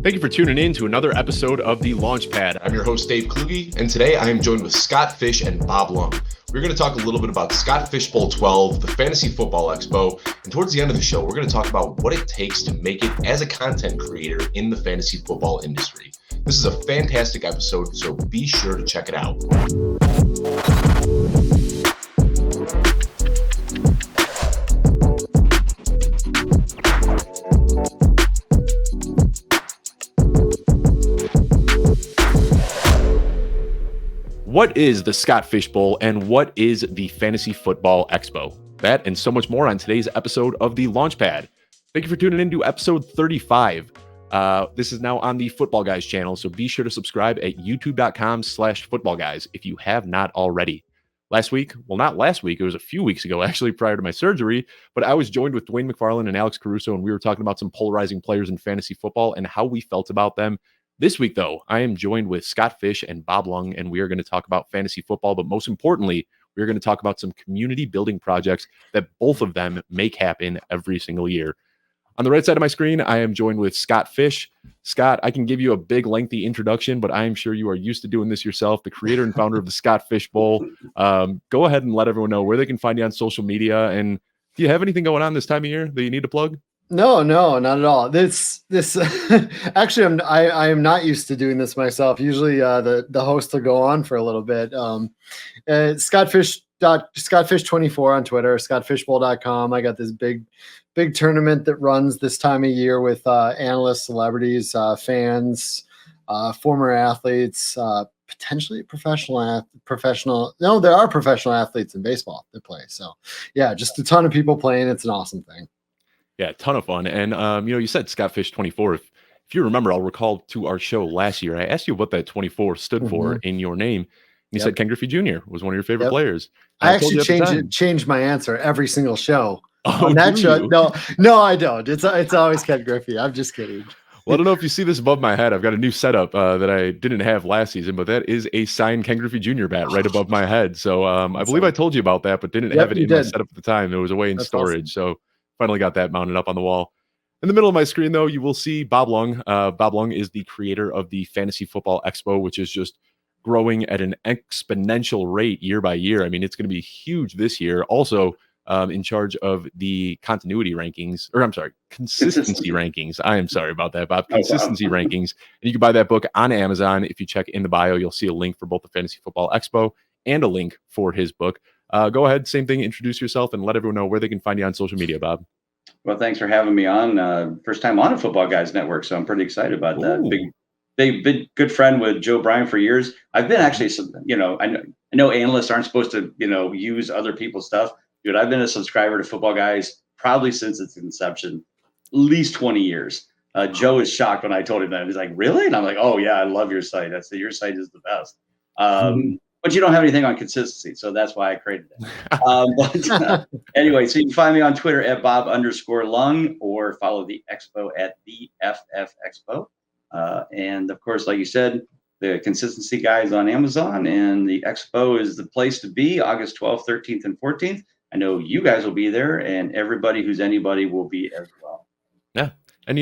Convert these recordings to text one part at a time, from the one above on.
Thank you for tuning in to another episode of The Launchpad. I'm your host, Dave Kluge, and today I am joined with Scott Fish and Bob Lung. We're going to talk a little bit about Scott Fish Bowl 12, the Fantasy Football Expo, and towards the end of the show, we're going to talk about what it takes to make it as a content creator in the fantasy football industry. This is a fantastic episode, so be sure to check it out. What is the Scott Fish Bowl and what is the Fantasy Football Expo? That and so much more on today's episode of The Launchpad. Thank you for tuning in to episode 35. This is now on the Footballguys channel, so be sure to subscribe at youtube.com/footballguys if you have not already. Last week, well, not last week, it was a few weeks ago, actually, prior to my surgery, but I was joined with Dwayne McFarland and Alex Caruso, and we were talking about some polarizing players in fantasy football and how we felt about them. This week, though, I am joined with Scott Fish and Bob Lung, and we are going to talk about fantasy football, but most importantly, we're going to talk about some community building projects that both of them make happen every single year. On the right side of my screen, I am joined with Scott Fish. Scott, I can give you a big, lengthy introduction, but I am sure you are used to doing this yourself, the creator and founder of the Scott Fish Bowl. Go ahead and let everyone know where they can find you on social media, and do you have anything going on this time of year that you need to plug? No, not at all. This actually, I am not used to doing this myself. Usually, the host will go on for a little bit. Scottfish24 on Twitter, scottfishbowl.com. I got this big tournament that runs this time of year with analysts, celebrities, fans, former athletes, potentially professional. No, there are professional athletes in baseball that play. So, yeah, just a ton of people playing. It's an awesome thing. Yeah, ton of fun. And, you said Scottfish24. If you remember, I'll recall to our show last year, I asked you what that 24 stood for in your name. And you said Ken Griffey Jr. was one of your favorite players. I actually changed my answer every single show. Oh, on that show. No, I don't. It's always Ken Griffey. I'm just kidding. Well, I don't know if you see this above my head. I've got a new setup that I didn't have last season, but that is a signed Ken Griffey Jr. bat right above my head. So I believe I told you about that, but didn't have it in my setup at the time. It was away in storage. Awesome. So finally got that mounted up on the wall. In the middle of my screen, though, you will see Bob Lung. Bob Lung is the creator of the Fantasy Football Expo, which is just growing at an exponential rate year by year. I mean, it's going to be huge this year. Also, in charge of the consistency rankings. I am sorry about that, Bob. Consistency rankings. And you can buy that book on Amazon. If you check in the bio, you'll see a link for both the Fantasy Football Expo and a link for his book. Go ahead, same thing, introduce yourself and let everyone know where they can find you on social media, Bob. Well, thanks for having me on. First time on a Footballguys network, so I'm pretty excited about that. Been good friend with Joe Bryan for years. I've been actually, I know analysts aren't supposed to, use other people's stuff. Dude, I've been a subscriber to Footballguys probably since its inception, at least 20 years. Joe is shocked when I told him that. He's like, really? And I'm like, oh, yeah, I love your site. Your site is the best. But you don't have anything on consistency, so that's why I created it. Anyway, so you can find me on Twitter at Bob_Lung or follow the Expo at the FF Expo. And of course, like you said, the Consistency Guys on Amazon, and the Expo is the place to be, August 12th, 13th, and 14th. I know you guys will be there, and everybody who's anybody will be as well. Yeah. And,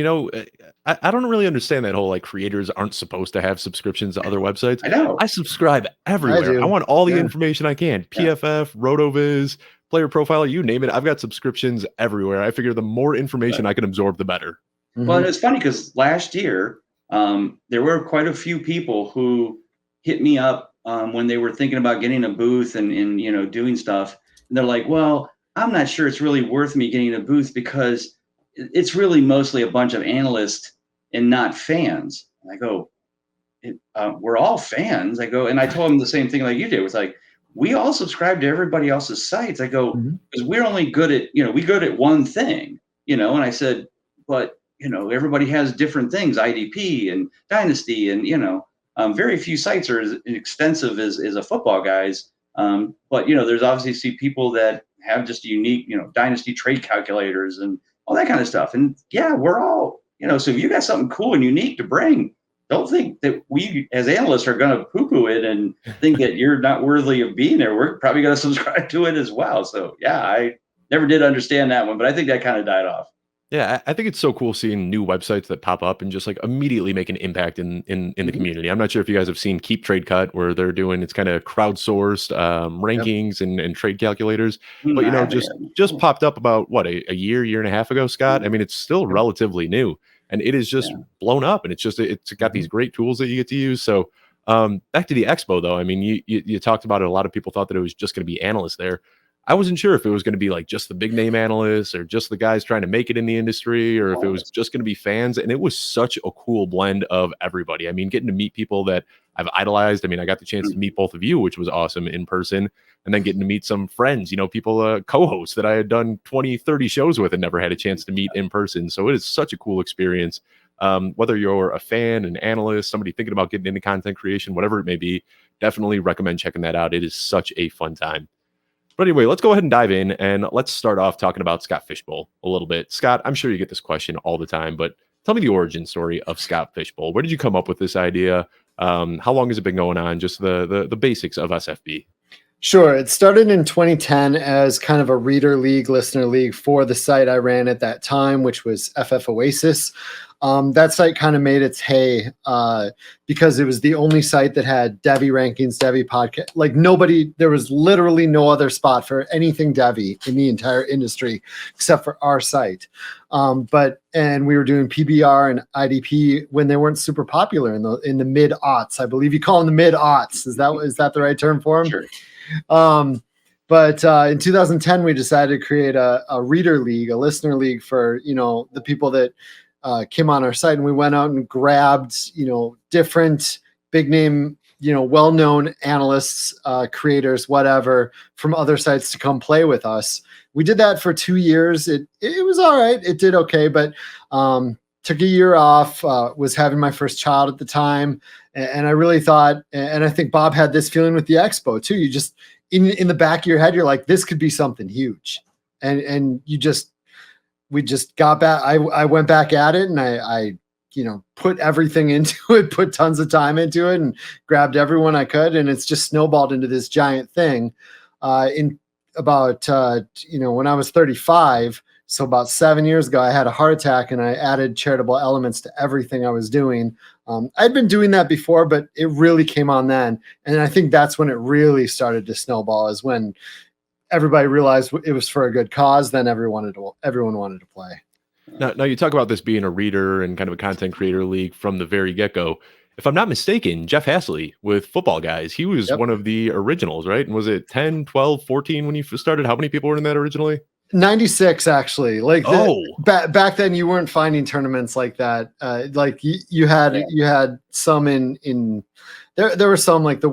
I don't really understand that whole, creators aren't supposed to have subscriptions to other websites. I know. I subscribe everywhere. I want all the information I can. PFF, RotoViz, Player Profiler, you name it. I've got subscriptions everywhere. I figure the more information I can absorb, the better. Well, and it's funny because last year, there were quite a few people who hit me up when they were thinking about getting a booth and doing stuff. And they're like, well, I'm not sure it's really worth me getting a booth because it's really mostly a bunch of analysts and not fans. And I go, we're all fans. I go, and I told them the same thing like you did. It was like, we all subscribe to everybody else's sites. I go, because we're only good at, we good at one thing, and I said, but, everybody has different things, IDP and Dynasty, and, very few sites are as extensive as a Footballguys. But, there's obviously people that have just unique, Dynasty trade calculators and all that kind of stuff. And yeah, we're all, so if you got something cool and unique to bring, don't think that we as analysts are going to poo-poo it and think that you're not worthy of being there. We're probably going to subscribe to it as well. So yeah, I never did understand that one, but I think that kind of died off. Yeah, I think it's so cool seeing new websites that pop up and just like immediately make an impact in the community. I'm not sure if you guys have seen Keep Trade Cut, where they're doing it's kind of crowdsourced Yep. rankings and trade calculators. But I haven't just yet. popped up about what a year and a half ago, Scott. I mean, it's still Yep. relatively new, and it is just Yeah. blown up, and it's got these great tools that you get to use. So back to the expo though. I mean, you talked about it. A lot of people thought that it was just going to be analysts there. I wasn't sure if it was going to be like just the big name analysts or just the guys trying to make it in the industry or if it was just going to be fans. And it was such a cool blend of everybody. I mean, getting to meet people that I've idolized. I mean, I got the chance to meet both of you, which was awesome in person. And then getting to meet some friends, people, co-hosts that I had done 20, 30 shows with and never had a chance to meet in person. So it is such a cool experience. Whether you're a fan, an analyst, somebody thinking about getting into content creation, whatever it may be, definitely recommend checking that out. It is such a fun time. But anyway, let's go ahead and dive in and let's start off talking about Scott Fishbowl a little bit. Scott, I'm sure you get this question all the time, but tell me the origin story of Scott Fishbowl. Where did you come up with this idea? How long has it been going on? Just the basics of SFB. Sure. It started in 2010 as kind of a reader league, listener league for the site I ran at that time, which was FF Oasis. That site kind of made its hay because it was the only site that had Devy rankings, Devy podcast. Like there was literally no other spot for anything Devy in the entire industry except for our site. And we were doing PBR and IDP when they weren't super popular in the mid aughts. I believe you call them the mid aughts. Is that the right term for them? Sure. But in 2010, we decided to create a reader league, a listener league for, the people that came on our site, and we went out and grabbed, different big name, well-known analysts, creators, whatever, from other sites to come play with us. We did that for 2 years. It was all right. It did okay, but took a year off, was having my first child at the time. And I really thought, and I think Bob had this feeling with the expo too. You just, in the back of your head, you're like, this could be something huge. And we just got back. I went back at it, and I put everything into it, put tons of time into it, and grabbed everyone I could. And it's just snowballed into this giant thing. In about, when I was 35, so about 7 years ago, I had a heart attack, and I added charitable elements to everything I was doing. I'd been doing that before, but it really came on then. And I think that's when it really started to snowball, is when everybody realized it was for a good cause. Then everyone wanted to play. Now you talk about this being a reader and kind of a content creator league from the very get-go. If I'm not mistaken, Jeff Hassley with Footballguys, he was one of the originals, right? And was it 10, 12, 14 when you started? How many people were in that originally? 96, actually. Back then, you weren't finding tournaments like that. You had some in there were some like the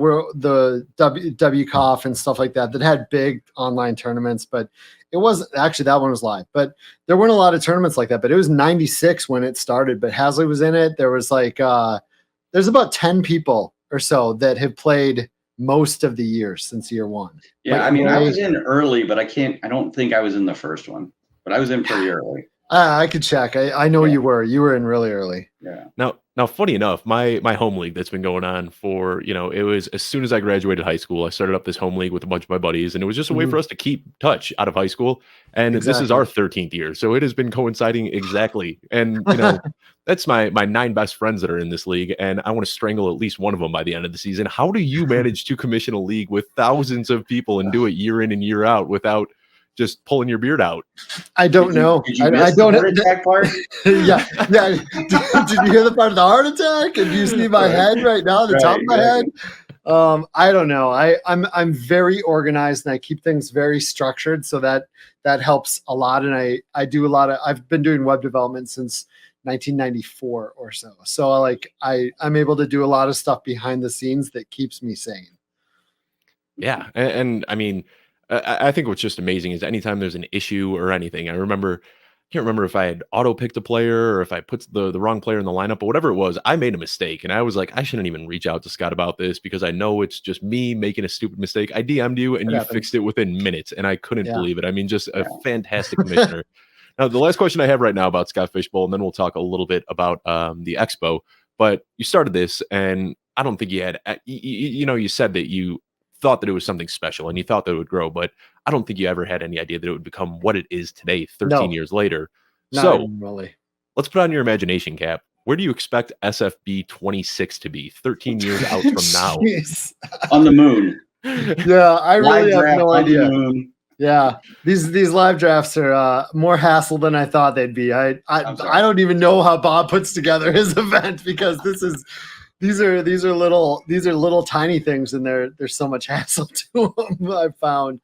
WCOF and stuff like that had big online tournaments, but it wasn't actually, that one was live. But there weren't a lot of tournaments like that. But it was 96 when it started. But Hasley was in it. There was there's about 10 people or so that have played most of the years since year one. Yeah, I mean, I was in early, but I don't think I was in the first one, but I was in pretty early. I could check. I know you were in really early. Yeah. Now, funny enough, my home league that's been going on for, it was as soon as I graduated high school, I started up this home league with a bunch of my buddies, and it was just a way for us to keep touch out of high school. And This is our 13th year, so it has been coinciding exactly. And, that's my 9 best friends that are in this league, and I want to strangle at least one of them by the end of the season. How do you manage to commission a league with thousands of people and do it year in and year out without just pulling your beard out? I don't know. Did you miss the heart attack part? yeah. Did you hear the part of the heart attack? And do you see my head right now, the top of my head? I don't know. I'm very organized, and I keep things very structured, so that helps a lot. And I do a lot of. I've been doing web development since 1994 or so. So I'm able to do a lot of stuff behind the scenes that keeps me sane. Yeah, and I mean, I think what's just amazing is anytime there's an issue or anything, I can't remember if I had auto-picked a player or if I put the wrong player in the lineup, but whatever it was, I made a mistake. And I was like, I shouldn't even reach out to Scott about this because I know it's just me making a stupid mistake. I DM'd you and you fixed it within minutes, and I couldn't believe it. I mean, just a fantastic commissioner. Now, the last question I have right now about Scott Fishbowl, and then we'll talk a little bit about the expo, but you started this, and I don't think you had, you said that you thought that it was something special and you thought that it would grow, but I don't think you ever had any idea that it would become what it is today, 13 years later. Not So even really. let's put on your imagination cap. Where do you expect SFB 26 to be 13 years out from now? Jeez. On the moon. Yeah, I Live really have draft no on the idea. moon. Yeah, these live drafts are more hassle than I thought they'd be. I don't even know how Bob puts together his event because these are little tiny things and there's so much hassle to them. I've found.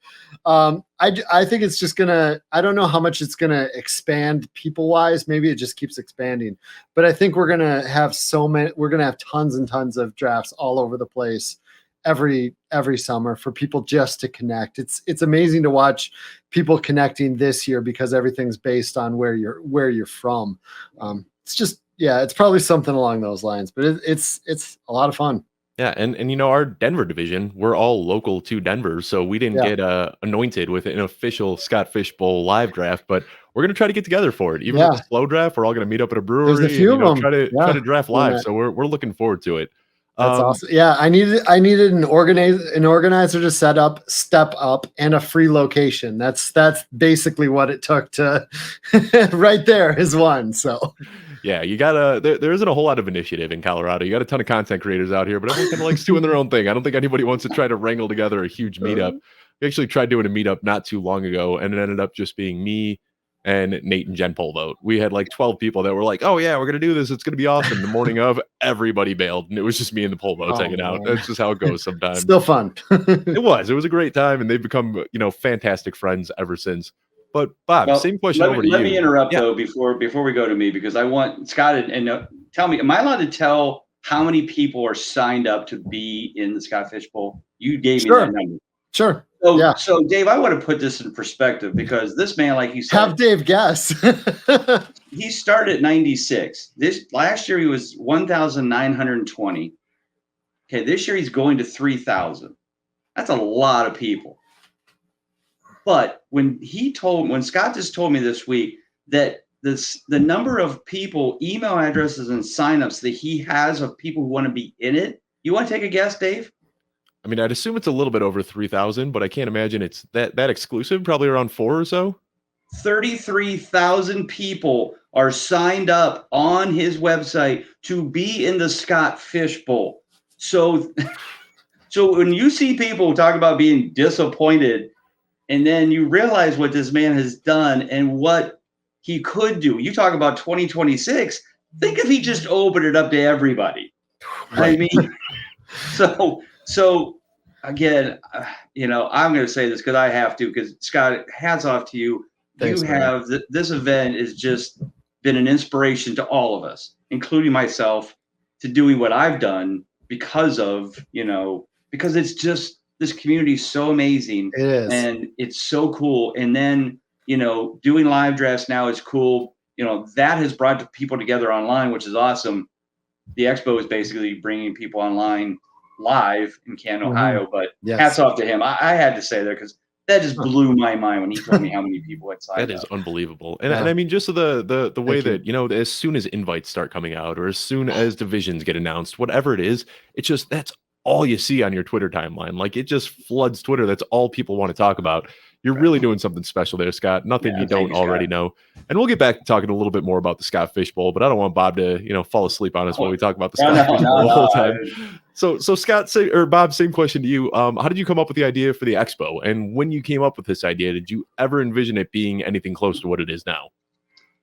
I think it's just gonna. I don't know how much it's gonna expand people wise. Maybe it just keeps expanding, but I think we're gonna have so many. We're gonna have tons and tons of drafts all over the place every summer for people just to connect. It's amazing to watch people connecting this year because everything's based on where you're from. It's just it's probably something along those lines, but it's a lot of fun. Yeah, and our Denver division, we're all local to Denver, so we didn't get anointed with an official Scott Fish Bowl live draft, but we're gonna try to get together for it. Even with the slow draft, we're all gonna meet up at a brewery. There's a few and, of them. Try to draft live. So we're looking forward to it. That's awesome. Yeah, I needed an organizer to step up, and a free location. That's basically what it took to. Right there is one. So. Yeah, you gotta. There isn't a whole lot of initiative in Colorado. You got a ton of content creators out here, but everyone kind of likes doing their own thing. I don't think anybody wants to try to wrangle together a huge meetup. We actually tried doing a meetup not too long ago, and it ended up just being me and Nate and Jen pole vote. We had like 12 people that were like, "Oh yeah, we're gonna do this. It's gonna be awesome." The morning of, everybody bailed, and it was just me and the pole votes hanging out. That's just how it goes sometimes. Still fun. It was a great time, and they've become fantastic friends ever since. But Bob, same question over to you. Let me interrupt though before we go to me, because I want Scott and tell me, am I allowed to tell how many people are signed up to be in the Scott Fish Bowl? You gave me that number. Sure. So Dave, I want to put this in perspective because this man, like you said, have Dave guess. He started at 96. Last year he was 1,920. Okay, this year he's going to 3,000. That's a lot of people. But when Scott just told me this week that the number of people, email addresses, and signups that he has of people who want to be in it, you want to take a guess, Dave? I mean, I'd assume it's a little bit over 3,000, but I can't imagine it's that exclusive. Probably around 4 or so. 33,000 people are signed up on his website to be in the Scott Fish Bowl. So when you see people talk about being disappointed, and then you realize what this man has done and what he could do. You talk about 2026. Think if he just opened it up to everybody. Right. I mean, so again, I'm going to say this because I have to, because Scott, hats off to you. Thanks, this event has just been an inspiration to all of us, including myself, to doing what I've done because it's just, this community is so amazing. It is. And it's so cool. And then, doing live drafts now is cool. That has brought people together online, which is awesome. The expo is basically bringing people online live in Canton, Ohio, but hats off to him. I had to say that because that just blew my mind when he told me how many people had signed up. That is unbelievable. And I mean, just the way that, as soon as invites start coming out, or as soon as divisions get announced, whatever it is, it's just, that's all you see on your Twitter timeline. Like, it just floods Twitter. That's all people want to talk about. You're really doing something special there, Scott. Nothing you don't already know. And we'll get back to talking a little bit more about the Scott Fish Bowl, but I don't want Bob to, fall asleep on us while we talk about the Scott Fish Bowl the whole time. So Scott, Bob, same question to you. How did you come up with the idea for the expo? And when you came up with this idea, did you ever envision it being anything close to what it is now?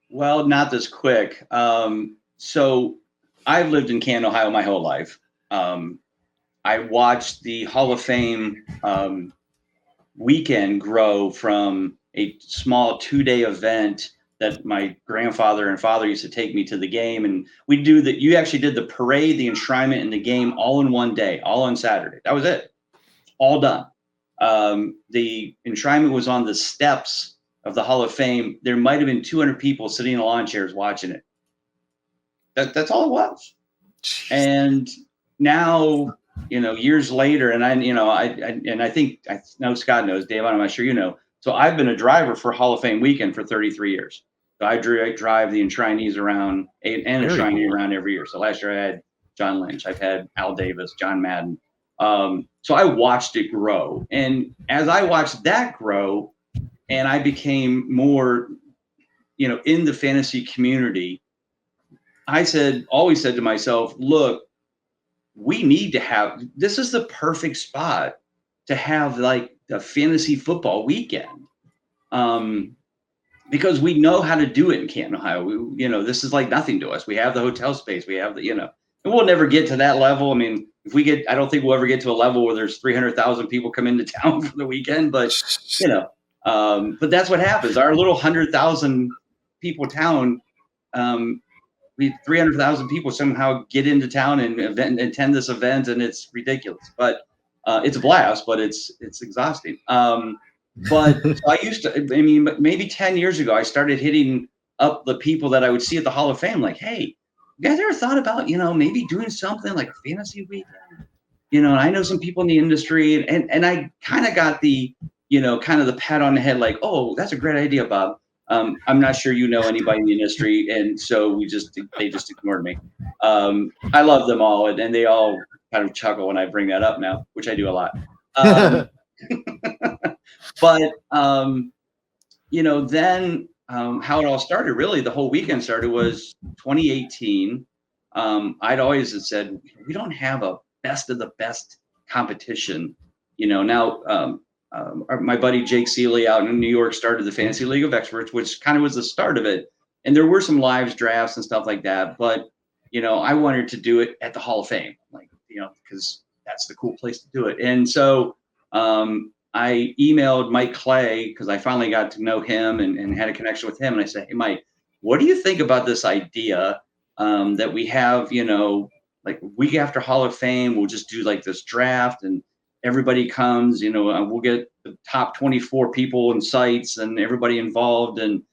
Well, not this quick. So I've lived in Canton, Ohio my whole life. I watched the Hall of Fame weekend grow from a small 2-day event that my grandfather and father used to take me to the game. And we do that. You actually did the parade, the enshrinement, and the game all in one day, all on Saturday. That was it. All done. The enshrinement was on the steps of the Hall of Fame. There might have been 200 people sitting in lawn chairs watching it. That's all it was. And now, years later, and I think I know Scott knows, Dave, I'm not sure you know. So I've been a driver for Hall of Fame weekend for 33 years. So I drive the enshrinees around and enshrinee around every year. So last year I had John Lynch, I've had Al Davis, John Madden. So I watched it grow. And as I watched that grow, and I became more, in the fantasy community, I always said to myself, look, we need to have, this is the perfect spot to have like the fantasy football weekend. Because we know how to do it in Canton, Ohio. This is like nothing to us. We have the hotel space. We have and we'll never get to that level. I mean, I don't think we'll ever get to a level where there's 300,000 people come into town for the weekend, but but that's what happens. Our little 100,000 people town, 300,000 people somehow get into town and attend this event, and it's ridiculous. But it's a blast, but it's exhausting. But maybe 10 years ago, I started hitting up the people that I would see at the Hall of Fame, like, hey, you guys ever thought about, maybe doing something like a fantasy weekend? And I know some people in the industry, and I kind of got the, kind of the pat on the head, like, oh, that's a great idea, Bob. I'm not sure anybody in the industry, and so they just ignored me. I love them all, and they all kind of chuckle when I bring that up now, which I do a lot. But then how it all started, really, the whole weekend started was 2018. I'd always said we don't have a best of the best competition. Now my buddy Jake Seeley out in New York started the Fantasy League of Experts, which kind of was the start of it. And there were some lives, drafts, and stuff like that. But I wanted to do it at the Hall of Fame, like because that's the cool place to do it. And so I emailed Mike Clay, because I finally got to know him and had a connection with him. And I said, hey, Mike, what do you think about this idea that we have, like week after Hall of Fame, we'll just do like this draft and everybody comes, we'll get the top 24 people and sites and everybody involved. And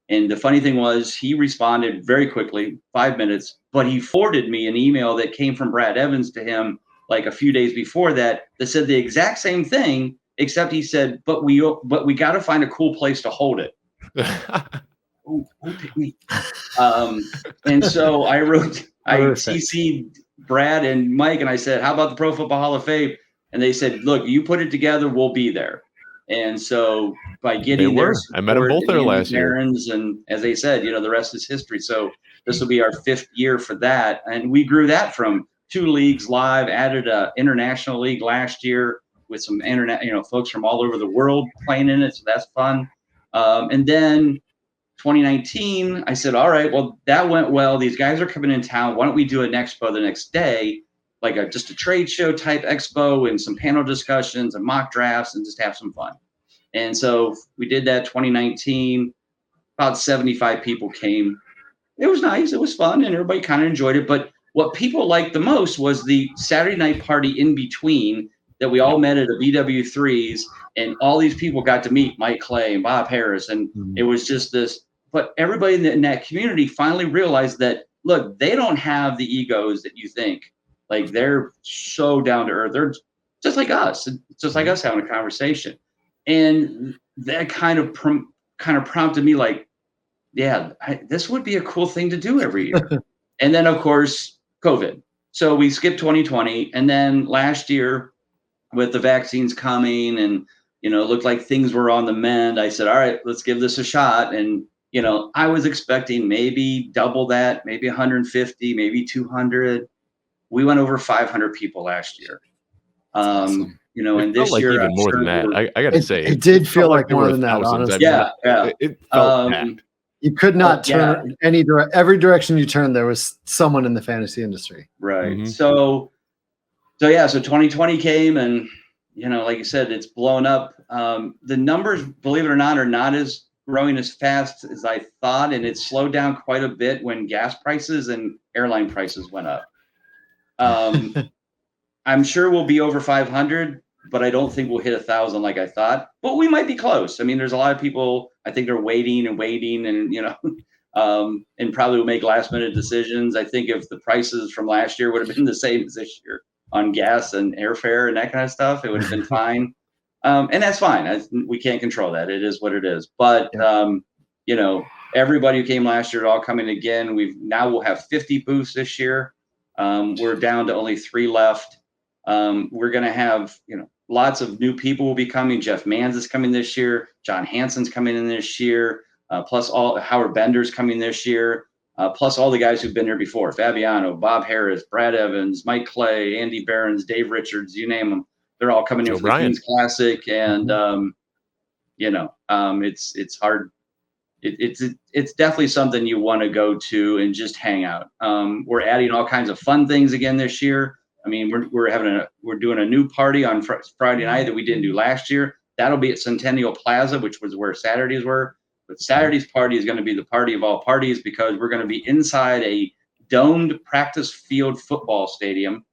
the funny thing was, he responded very quickly, 5 minutes, but he forwarded me an email that came from Brad Evans to him like a few days before that said the exact same thing, except he said, but we got to find a cool place to hold it. Oh, pick me. And so I CC'd Brad and Mike, and I said, how about the Pro Football Hall of Fame? And they said, look, you put it together, we'll be there. And so by getting there, I met them both there last year. And as they said, the rest is history. So this will be our 5th year for that. And we grew that from 2 leagues live, added an international league last year with some internet, folks from all over the world playing in it. So that's fun. And then 2019, I said, all right, well, that went well. These guys are coming in town. Why don't we do an expo the next day, like just a trade show type expo and some panel discussions and mock drafts and just have some fun. And so we did that 2019. About 75 people came. It was nice. It was fun, and everybody kind of enjoyed it. But what people liked the most was the Saturday night party in between that we all met at a BW3s, and all these people got to meet Mike Clay and Bob Harris. And it was just this, but everybody in that community finally realized that, look, they don't have the egos that you think. Like, they're so down to earth. They're just like us. It's just like us having a conversation. And that kind of prompted me, like, yeah, this would be a cool thing to do every year. And then, of course, COVID. So we skipped 2020. And then last year, with the vaccines coming and, it looked like things were on the mend, I said, all right, let's give this a shot. And, I was expecting maybe double that, maybe 150, maybe 200. We went over 500 people last year. Awesome. And this year, even more than that. I got to say, it did feel like more than that, honestly. Yeah. It felt packed. You could not turn every direction you turned, there was someone in the fantasy industry. Right. Mm-hmm. So 2020 came, and, like you said, it's blown up. The numbers, believe it or not, are not as growing as fast as I thought. And it slowed down quite a bit when gas prices and airline prices went up. I'm sure we'll be over 500, but I don't think we'll hit 1,000 like I thought. But we might be close. I mean, there's a lot of people, I think, are waiting, and and probably will make last minute decisions. I think if the prices from last year would have been the same as this year on gas and airfare and that kind of stuff, it would have been fine. And that's fine. We can't control that. It is what it is. But, everybody who came last year are all coming again. We'll have 50 booths this year. We're down to only 3 left. We're going to have, lots of new people will be coming. Jeff Manns is coming this year. John Hansen's coming in this year. plus all Howard Bender's coming this year, plus all the guys who've been here before: Fabiano, Bob Harris, Brad Evans, Mike Clay, Andy Behrens, Dave Richards, you name them. They're all coming in for the Queen's Classic, and it's hard. It's definitely something you want to go to and just hang out. We're adding all kinds of fun things again this year. I mean, we're doing a new party on Friday night that we didn't do last year. That'll be at Centennial Plaza, which was where Saturdays were. But Saturday's party is going to be the party of all parties, because we're going to be inside a domed practice field football stadium.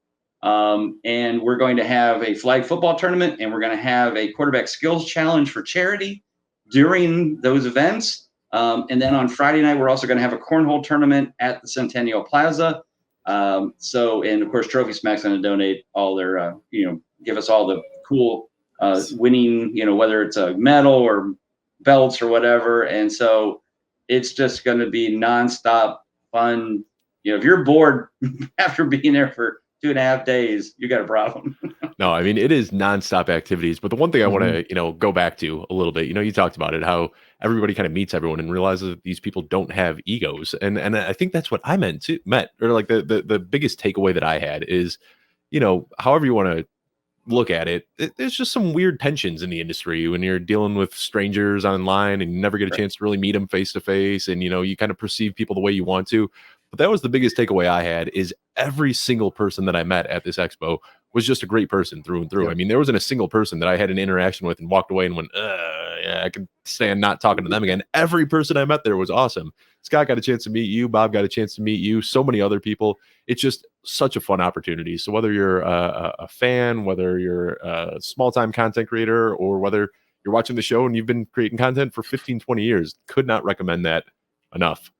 And we're going to have a flag football tournament, and we're going to have a quarterback skills challenge for charity during those events. And then on Friday night, we're also going to have a cornhole tournament at the Centennial Plaza. And of course, Trophy Smack's going to donate all their, give us all the cool winning, whether it's a medal or belts or whatever. And so it's just going to be nonstop fun. If you're bored after being there for 2.5 days, you got a problem. No, I mean, it is nonstop activities. But the one thing I want to, go back to a little bit, you talked about it, how everybody kind of meets everyone and realizes that these people don't have egos. And I think that's what I met, or like the biggest takeaway that I had is, however you want to look at it, there's just some weird tensions in the industry when you're dealing with strangers online and you never get a chance to really meet them face to face. And, you kind of perceive people the way you want to. But that was the biggest takeaway I had, is every single person that I met at this expo was just a great person through and through. Yep. I mean, there wasn't a single person that I had an interaction with and walked away and went, yeah, I can stand not talking to them again. Every person I met there was awesome. Scott got a chance to meet you. Bob got a chance to meet you. So many other people. It's just such a fun opportunity. So whether you're a fan, whether you're a small-time content creator, or whether you're watching the show and you've been creating content for 15, 20 years, could not recommend that enough.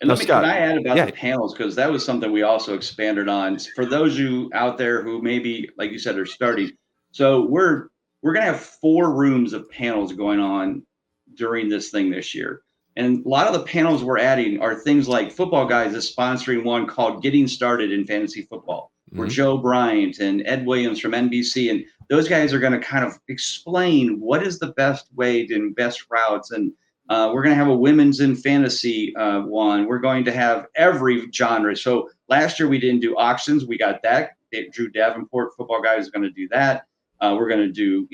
And can I add about the panels, because that was something we also expanded on for those of you out there who maybe, like you said, are starting. So we're going to have 4 rooms of panels going on during this thing this year. And a lot of the panels we're adding are things like Footballguys is sponsoring one called Getting Started in Fantasy Football, where Joe Bryant and Ed Williams from NBC, and those guys are going to kind of explain what is the best way to best routes. And we're going to have a women's in fantasy one. We're going to have every genre. So last year we didn't do auctions. We got that. Drew Davenport, Footballguys, is going to do that. We're going to do,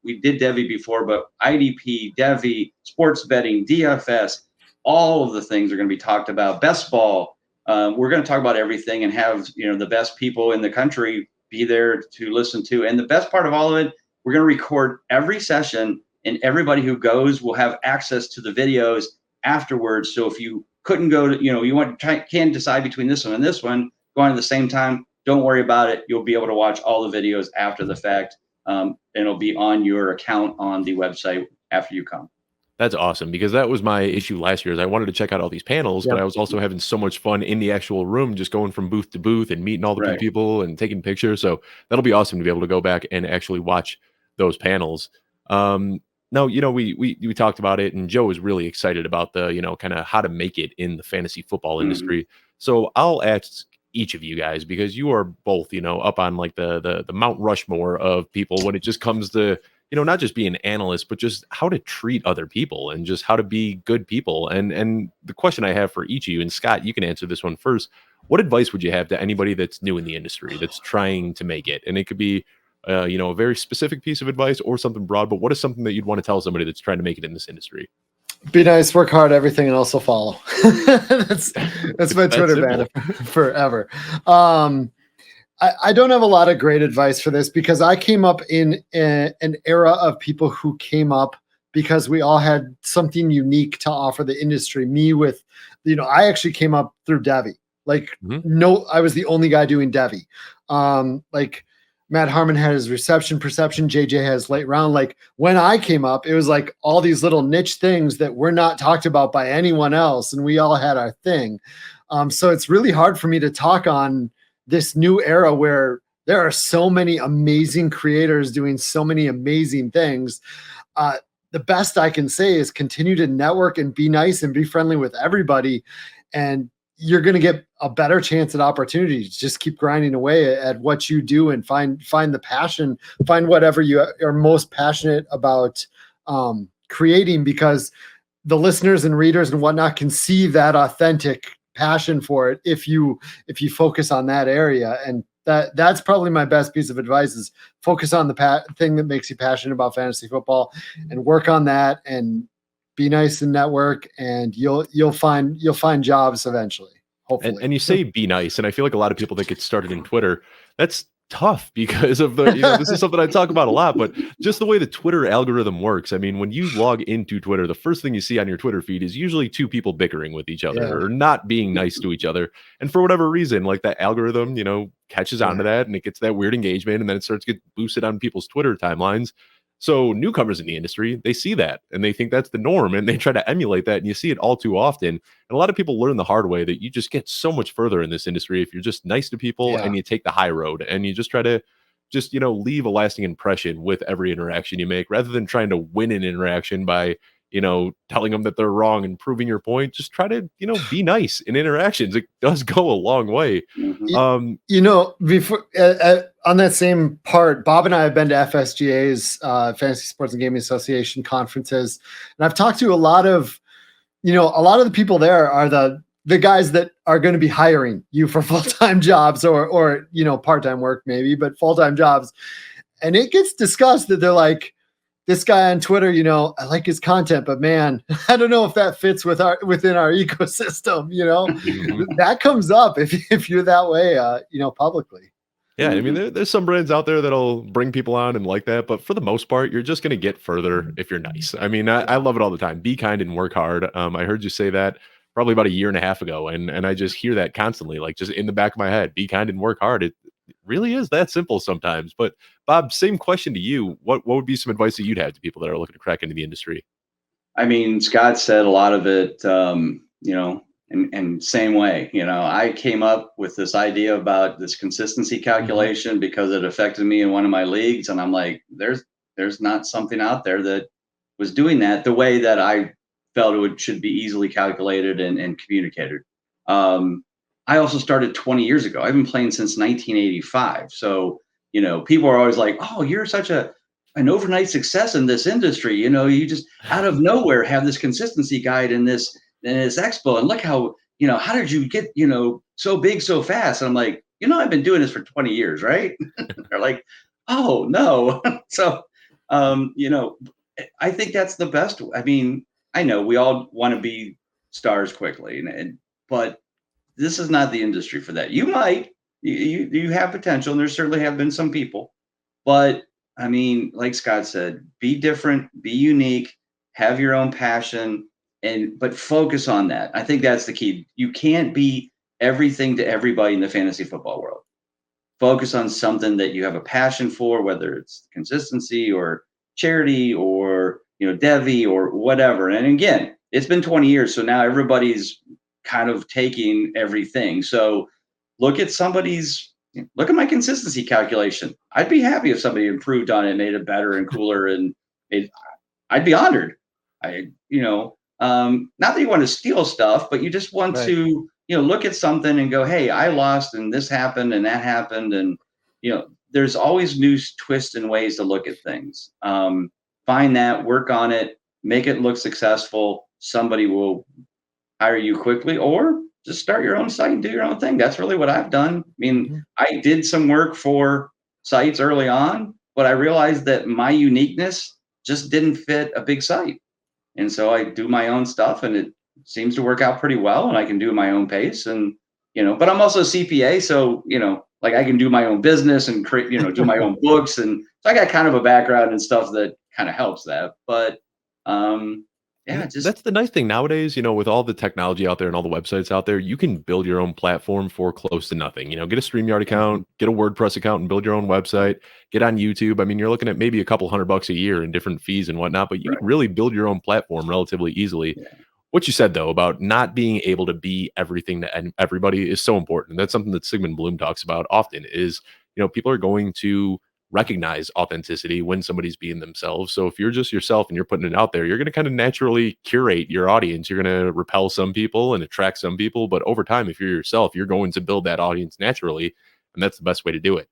we did Devy before, but IDP, Devy, sports betting, DFS, all of the things are going to be talked about. Best ball. We're going to talk about everything and have, the best people in the country be there to listen to. And the best part of all of it, we're going to record every session, and everybody who goes will have access to the videos afterwards. So if you couldn't go to, you can decide between this one and this one, going at the same time, don't worry about it. You'll be able to watch all the videos after the fact. And it'll be on your account on the website after you come. That's awesome, because that was my issue last year. Is I wanted to check out all these panels, but I was also having so much fun in the actual room, just going from booth to booth and meeting all the people and taking pictures. So that'll be awesome to be able to go back and actually watch those panels. No, we talked about it, and Joe was really excited about the, kind of how to make it in the fantasy football industry. So I'll ask each of you guys, because you are both, up on like the Mount Rushmore of people when it just comes to, not just being analysts, but just how to treat other people and just how to be good people. And the question I have for each of you, and Scott, you can answer this one first. What advice would you have to anybody that's new in the industry, that's trying to make it? And it could be a very specific piece of advice or something broad, but what is something that you'd want to tell somebody that's trying to make it in this industry? Be nice, work hard, everything, and also follow. that's my Twitter banner forever. I don't have a lot of great advice for this, because I came up in an era of people who came up because we all had something unique to offer the industry. Me with, I actually came up through Devy. I was the only guy doing Devy. Matt Harmon had his reception perception. JJ has late round. When I came up, it was like all these little niche things that were not talked about by anyone else, and we all had our thing. So it's really hard for me to talk on this new era where there are so many amazing creators doing so many amazing things. The best I can say is continue to network and be nice and be friendly with everybody, and you're going to get a better chance at opportunities. Just keep grinding away at what you do and find the passion, find whatever you are most passionate about creating, because the listeners and readers and whatnot can see that authentic passion for it if you focus on that area. And that's probably my best piece of advice, is focus on the thing that makes you passionate about fantasy football and work on that, and be nice and network, and you'll find jobs eventually, hopefully. And you say be nice, and I feel like a lot of people that get started in Twitter, that's tough because of the, this is something I talk about a lot, but just the way the Twitter algorithm works. I mean, when you log into Twitter, the first thing you see on your Twitter feed is usually two people bickering with each other or not being nice to each other. And for whatever reason, like that algorithm, catches onto that, and it gets that weird engagement, and then it starts to get boosted on people's Twitter timelines. So newcomers in the industry, they see that and they think that's the norm, and they try to emulate that, and you see it all too often. And a lot of people learn the hard way that you just get so much further in this industry if you're just nice to people and you take the high road, and you just try to leave a lasting impression with every interaction you make, rather than trying to win an interaction by telling them that they're wrong and proving your point. Just try to be nice in interactions. It does go a long way. Before on that same part, Bob and I have been to FSGA's Fantasy Sports and Gaming Association conferences, and I've talked to a lot of the people there are the guys that are going to be hiring you for full-time jobs or part-time work maybe, but full-time jobs. And it gets discussed that they're like, this guy on Twitter, I like his content, but man, I don't know if that fits within our ecosystem. That comes up if you're that way, publicly. Yeah, I mean, there's some brands out there that'll bring people on and like that, but for the most part, you're just going to get further if you're nice. I mean, I love it all the time. Be kind and work hard. I heard you say that probably about a year and a half ago, and I just hear that constantly, like just in the back of my head. Be kind and work hard. It really is that simple sometimes. But Bob, same question to you. What would be some advice that you'd have to people that are looking to crack into the industry? I mean, Scott said a lot of it, and same way. I came up with this idea about this consistency calculation because it affected me in one of my leagues, and I'm like, there's not something out there that was doing that the way that I felt it should be easily calculated and communicated. I also started 20 years ago. I've been playing since 1985. So, people are always like, oh, you're such an overnight success in this industry. You just out of nowhere have this consistency guide in this expo. And look how, how did you get, so big so fast? And I'm like, I've been doing this for 20 years, right? They're like, oh, no. So, I think that's the best. I mean, I know we all want to be stars quickly, but this is not the industry for that. You might, you have potential, and there certainly have been some people, but I mean, like Scott said, be different, be unique, have your own passion, but focus on that. I think that's the key. You can't be everything to everybody in the fantasy football world. Focus on something that you have a passion for, whether it's consistency or charity or Devi or whatever. And again, it's been 20 years, so now everybody's kind of taking everything. So look at my consistency calculation. I'd be happy if somebody improved on it, made it better and cooler, and I'd be honored. Not that you want to steal stuff, but you just want to, look at something and go, hey, I lost and this happened and that happened. And, there's always new twists and ways to look at things. Find that, work on it, make it look successful. Somebody will hire you quickly, or just start your own site and do your own thing. That's really what I've done. I mean, I did some work for sites early on, but I realized that my uniqueness just didn't fit a big site. And so I do my own stuff, and it seems to work out pretty well, and I can do my own pace. And, but I'm also a CPA. So, like I can do my own business and create, do my own books. And so I got kind of a background and stuff that kind of helps that. But, that's the nice thing nowadays, with all the technology out there and all the websites out there, you can build your own platform for close to nothing. Get a StreamYard account, get a WordPress account, and build your own website. Get on YouTube. I mean, you're looking at maybe a couple $100 a year in different fees and whatnot, but you can really build your own platform relatively easily. Yeah. What you said, though, about not being able to be everything to everybody is so important. That's something that Sigmund Bloom talks about often is, people are going to recognize authenticity when somebody's being themselves. So if you're just yourself and you're putting it out there, you're going to kind of naturally curate your audience. You're going to repel some people and attract some people. But over time, if you're yourself, you're going to build that audience naturally. And that's the best way to do it.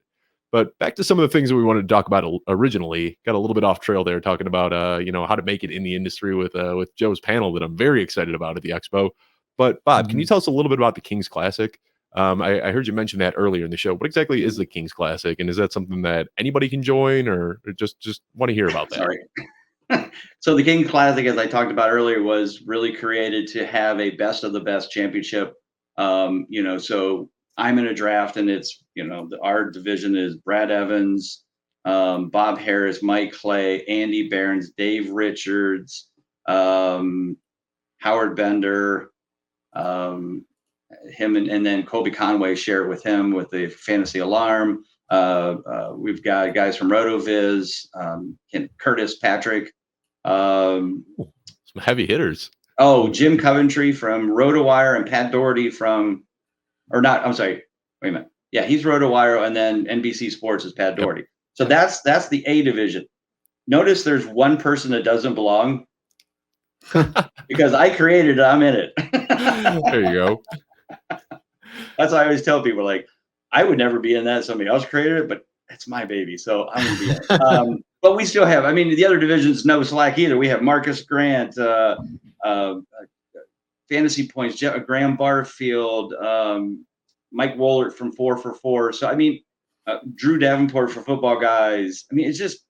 But back to some of the things that we wanted to talk about originally. Got a little bit off trail there, talking about how to make it in the industry with Joe's panel that I'm very excited about at the Expo. But Bob, can you tell us a little bit about the Kings Classic? I heard you mention that earlier in the show. What exactly is the Kings Classic, and is that something that anybody can join, or just want to hear about that? Sorry. So the Kings Classic, as I talked about earlier, was really created to have a best of the best championship. So I'm in a draft, and it's our division is Brad Evans, Bob Harris, Mike Clay, Andy Behrens, Dave Richards, Howard Bender, him and then Colby Conway share it with him with the Fantasy Alarm. We've got guys from RotoViz, Curtis Patrick, some heavy hitters. Oh, Jim Coventry from RotoWire and Pat Doherty from, or not, I'm sorry, wait a minute. Yeah, he's RotoWire, and then NBC Sports is Pat Doherty. Yep. So that's the A division. Notice there's one person that doesn't belong because I created it, I'm in it. There you go. That's why I always tell people, like, I would never be in that. Somebody else created it, but it's my baby, so I'm going to be in it. But we still have, the other divisions, no slack either. We have Marcus Grant, Fantasy Points, Graham Barfield, Mike Wohlert from 4 for 4. So, Drew Davenport for Football Guys. It's just,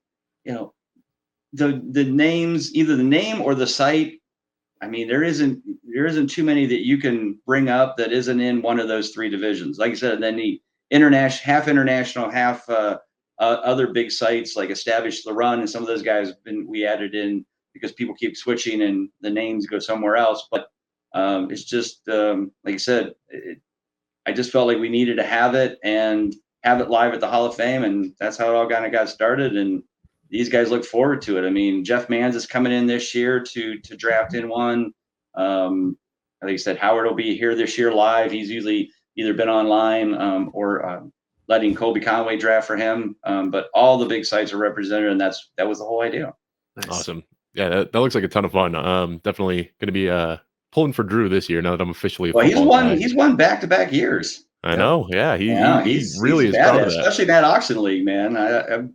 the names, either the name or the site. There isn't too many that you can bring up that isn't in one of those three divisions. Like I said, and then the international, half other big sites like Establish the Run, and some of those guys we added in because people keep switching and the names go somewhere else. But it's just like I said, I just felt like we needed to have it and have it live at the Hall of Fame, and that's how it all kind of got started. And these guys look forward to it. Jeff Manns is coming in this year to draft in one. Like I said, Howard will be here this year live. He's usually either been online or letting Colby Conway draft for him. But all the big sites are represented, and that was the whole idea. Nice. Awesome. Yeah, that looks like a ton of fun. Definitely going to be pulling for Drew this year now that I'm officially he's won back-to-back years. I know. Yeah, he really is proud of that. Especially that auction league, man.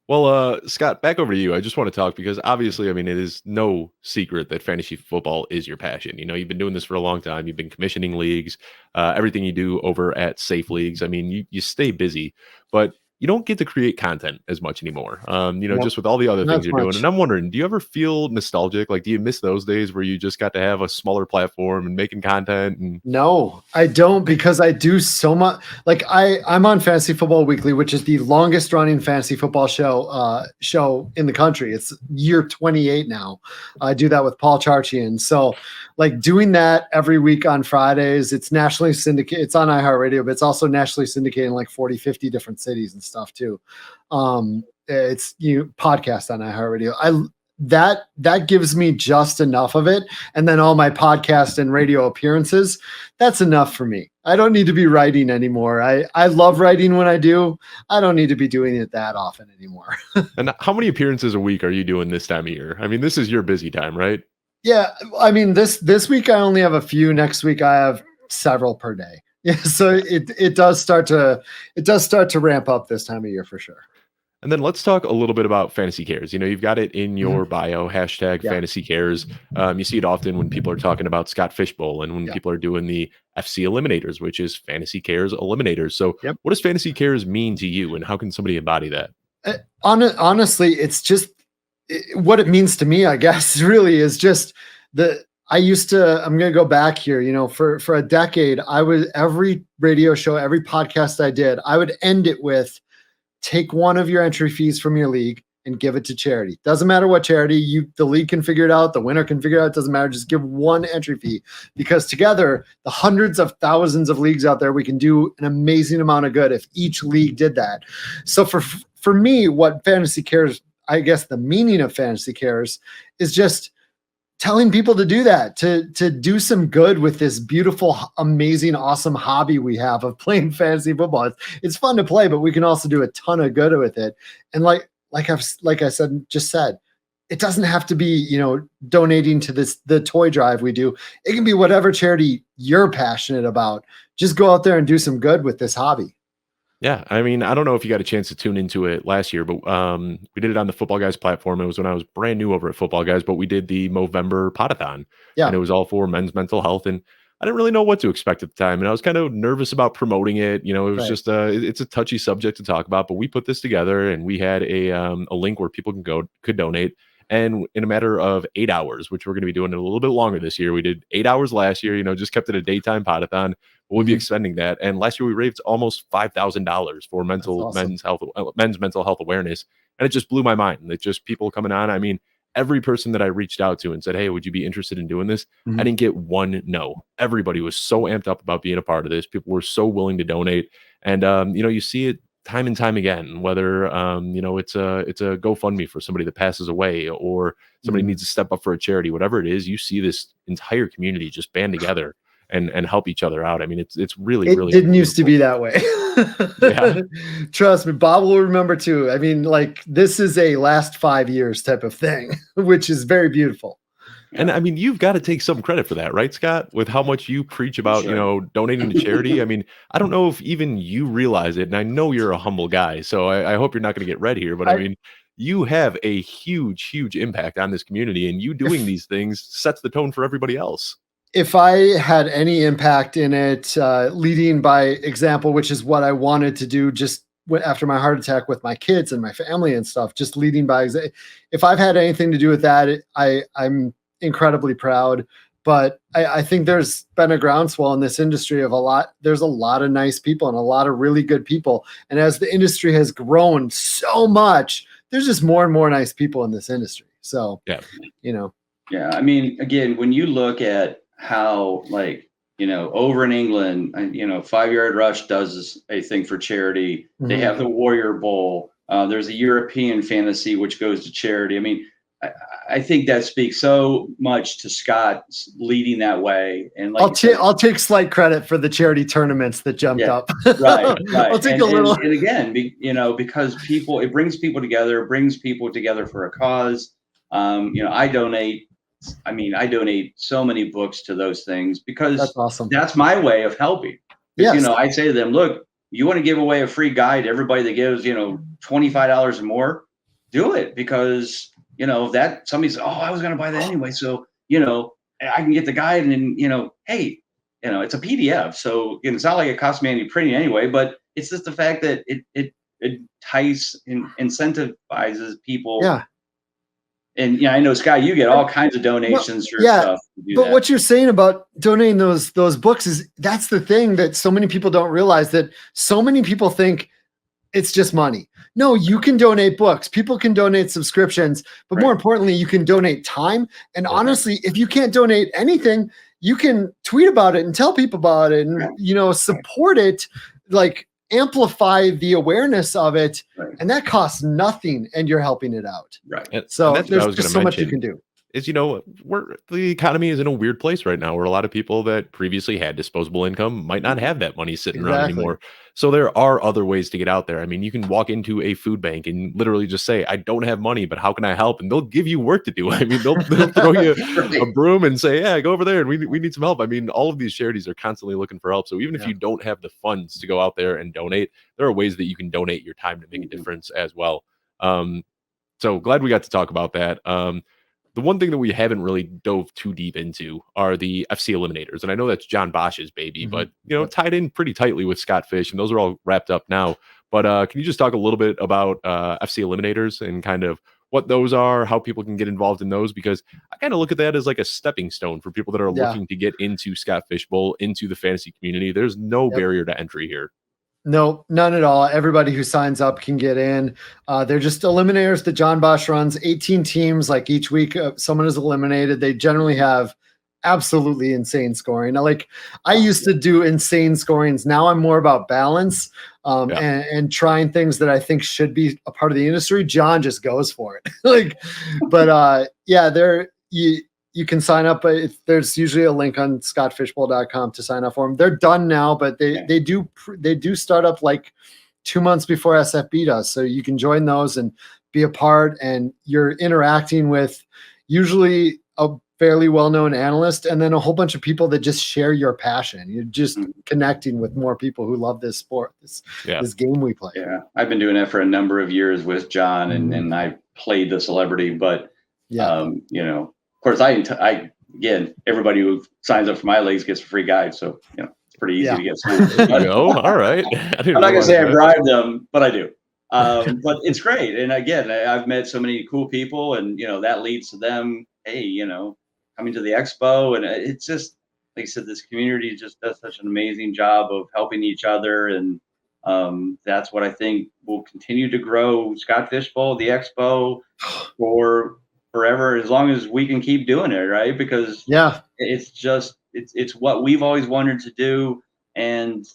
Well, Scott, back over to you. I just want to talk because obviously, it is no secret that fantasy football is your passion. You've been doing this for a long time. You've been commissioning leagues, everything you do over at Safe Leagues. You stay busy, but you don't get to create content as much anymore. Just with all the other things you're doing. And I'm wondering, do you ever feel nostalgic? Like, do you miss those days where you just got to have a smaller platform and making content? No, I don't, because I do so much. Like I'm on Fantasy Football Weekly, which is the longest running fantasy football show in the country. It's year 28 now. I do that with Paul Charchian. So like doing that every week on Fridays, it's nationally syndicated. It's on iHeartRadio, but it's also nationally syndicated in like 40, 50 different cities and stuff too. It's podcast on iHeartRadio. That gives me just enough of it. And then all my podcast and radio appearances, that's enough for me. I don't need to be writing anymore. I love writing when I do. I don't need to be doing it that often anymore. And how many appearances a week are you doing this time of year? This is your busy time, right? Yeah. This week I only have a few. Next week I have several per day. Yeah. So it does start to ramp up this time of year for sure. And then let's talk a little bit about FantasyCares. You've got it in your bio, hashtag FantasyCares. You see it often when people are talking about Scott Fishbowl and when people are doing the FC Eliminators, which is FantasyCares Eliminators. So what does FantasyCares mean to you, and how can somebody embody that? Honestly, it's just what it means to me, I guess, really is just I'm going to go back here, for a decade, every radio show, every podcast I did, I would end it with, take one of your entry fees from your league and give it to charity. Doesn't matter what charity, the league can figure it out, the winner can figure it out, it doesn't matter, just give one entry fee, because together, the hundreds of thousands of leagues out there, we can do an amazing amount of good if each league did that. So for me, what FantasyCares, I guess the meaning of FantasyCares is just telling people to do that, to do some good with this beautiful, amazing, awesome hobby we have of playing fantasy football. It's fun to play, but we can also do a ton of good with it. And like I said, it doesn't have to be, donating to the toy drive we do. It can be whatever charity you're passionate about. Just go out there and do some good with this hobby. Yeah, I mean, I don't know if you got a chance to tune into it last year, but we did it on the Footballguys platform. It was when I was brand new over at Footballguys, but we did the Movember Podathon, and Yeah, it was all for men's mental health. And I didn't really know what to expect at the time, and I was kind of nervous about promoting it. It was right. just it's a touchy subject to talk about. But we put this together, and we had a link where people could donate. And in a matter of 8 hours, which we're going to be doing it a little bit longer this year, we did 8 hours last year. Just kept it a daytime podathon. We'll be Mhm. extending that. And last year we raised almost $5,000 for That's awesome. men's mental health awareness, and it just blew my mind. It just people coming on. I mean, every person that I reached out to and said, "Hey, would you be interested in doing this?" I Mhm. didn't get one no. Everybody was so amped up about being a part of this. People were so willing to donate, and you see it time and time again. Whether it's a GoFundMe for somebody that passes away, or somebody Mhm. needs to step up for a charity, whatever it is, you see this entire community just band together and help each other out. I mean, it's really, It really didn't used to beautiful. be that way. Yeah. Trust me, Bob will remember too. I mean, like this is a last 5 years type of thing, which is very beautiful. And Yeah, I mean, you've got to take some credit for that, right, Scott? With how much you preach for about, sure. donating to charity. I mean, I don't know if even you realize it. And I know you're a humble guy, so I hope you're not going to get red here. But I I mean, you have a huge, huge impact on this community, and you doing if these things sets the tone for everybody else. if I had any impact in it, leading by example, which is what I wanted to do just after my heart attack with my kids and my family and stuff, just leading by example. If I've had anything to do with that, I'm incredibly proud. But I think there's been a groundswell in this industry of there's a lot of nice people and a lot of really good people. And as the industry has grown so much, there's just more and more nice people in this industry. So, Yeah. you know, Yeah, I mean, again, when you look at how, like, over in England, 5 Yard Rush does a thing for charity. They mhm. have the Warrior Bowl. There's a European fantasy which goes to charity. I mean, I, I think that speaks so much to Scott leading that way. And like you said, I'll take slight credit for the charity tournaments that jumped yeah, up. right, I'll right. take And a and little. and again, because it brings people together for a cause. I donate. I mean, I donate so many books to those things That's because awesome. that's my way of helping. Because Yes. I say to them, look, you want to give away a free guide to everybody that gives $25 or more, do it because if that somebody says, oh, I was going to buy that anyway, so I can get the guide and then hey, it's a PDF, so it's not like it costs me any printing anyway. But it's just the fact that it incentivizes people. Yeah. And I know, Scott, you get all kinds of No, donations for yeah. stuff to do But that. what you're saying about donating those books is that's the thing that so many people don't realize, that so many people think it's just money. No, you can donate books. People can donate subscriptions, but more Right. importantly, you can donate time. And Yep. honestly, if you can't donate anything, you can tweet about it and tell people about it and support it, like amplify the awareness of it. Right. And that costs nothing and you're helping it out. Right. And So that's what I there's was going just to so much you mention. can do. Is the economy is in a weird place right now, where a lot of people that previously had disposable income might not have that money sitting around Exactly. anymore. So there are other ways to get out there. I mean, you can walk into a food bank and literally just say, I don't have money, but how can I help? And they'll give you work to do. I mean, they'll throw you a Right. broom and say, yeah, go over there and we need some help. I mean, all of these charities are constantly looking for help. So even if Yeah. you don't have the funds to go out there and donate, there are ways that you can donate your time to make a difference as well. So glad we got to talk about that. The one thing that we haven't really dove too deep into are the FC eliminators. And I know that's John Bosch's baby, but Yep. tied in pretty tightly with Scott Fish, and those are all wrapped up now. But can you just talk a little bit about FC eliminators and kind of what those are, how people can get involved in those? Because I kind of look at that as like a stepping stone for people that are Yeah. looking to get into Scott Fishbowl, into the fantasy community. There's no Yep. barrier to entry here. No, none at all. Everybody who signs up can get in. They're just eliminators that John Bosch runs. 18 teams, like each week, someone is eliminated. They generally have absolutely insane scoring. Now, like I used to do insane scorings. Now I'm more about balance Yeah. and trying things that I think should be a part of the industry. John just goes for it. But you can sign up. There's usually a link on scottfishbowl.com to sign up for them. They're done now, but they do start up like 2 months before SFB does. So you can join those and be a part, and you're interacting with usually fairly well-known analyst, and then a whole bunch of people that just share your passion. You're just connecting with more people who love this sport, this game we play. Yeah, I've been doing that for a number of years with John, and I played the celebrity, but you know, of course, I again, everybody who signs up for my leagues gets a free guide, so you know, it's pretty easy to get signed. All right. I'm not gonna say I bribe them, but I do. But it's great, and again, I've met so many cool people, and you know, that leads to them, hey, you know, coming to the expo, and it's just like I said, this community just does such an amazing job of helping each other, and that's what I think will continue to grow Scott Fishbowl, the expo, for forever, as long as we can keep doing it, right? Because it's just it's what we've always wanted to do, and